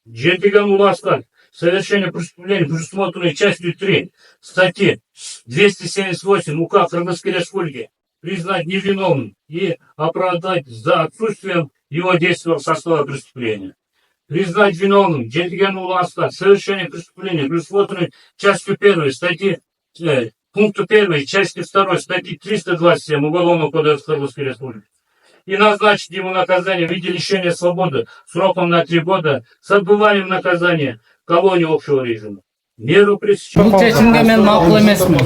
Джентиган Уласкан. Совершение преступления, предусмотренное частью 3 статьи 278 УК Кыргызской Республики, признать невиновным и оправдать за отсутствием его действия состава преступления. Признать виновным Джентиган Уласкан. Совершение преступления, предусмотренное частью 1 статьи пункту 1 части 2 статьи 327 Уголовного кодекса Кыргызской Республики. И назначить ему наказание в виде лишения свободы сроком на 3 года с отбыванием наказания в колонии общего режима. Меру пресечения. Бул чечимге мен макул эмесмин.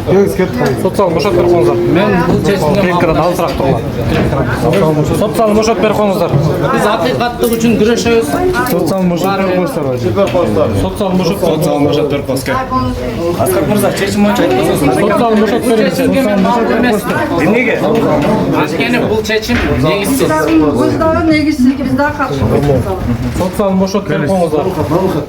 Сот залын бошотуп берип коюңуздар. Мен бул чечимге макул Алысыраак туруңар. Сот залын бошотуп берип коюңуздар. Биз акыйкаттык үчүн күрөшөбүз. Сот залын бошотуп берип коюңуздар. Сот залын бошотуп берип коюңуздар. Аскар мырза, чечим боюнча айтпасаңыз. Сот залын бошотуп бериңиз. Чечимге мен макул эмесмин. Эмнеге? Анткени бул чечим негизсиз. Өз дагы негизсиз, биз дагы каршыбыз. Сот залын бошотуп берип коюңуздар.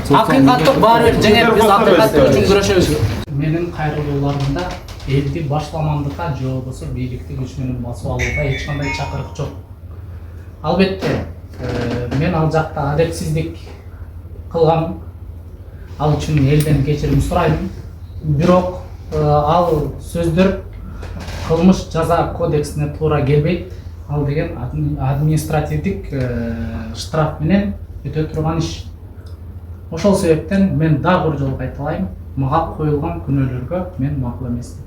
Акыйкаттык баары бир жеңет, биз акыйкаттык үчүн күрөшөбүз. Менин кайрылууларымда элди башламандыкка же болбосо бийликти күч менен басып алууга эч кандай чакырык жок. Албетте, мен ал жакта адепсиздик кылгам. Ал үчүн элден кечирим сурайм. Бирок ал сөздөр кылмыш жаза кодексине туура келбейт. Ал деген административдик штраф менен өтө турган иш. Ошол себептен мен дагы бир жолу кайталайм, мага коюлган күнөөлөргө мен макул эмесмин.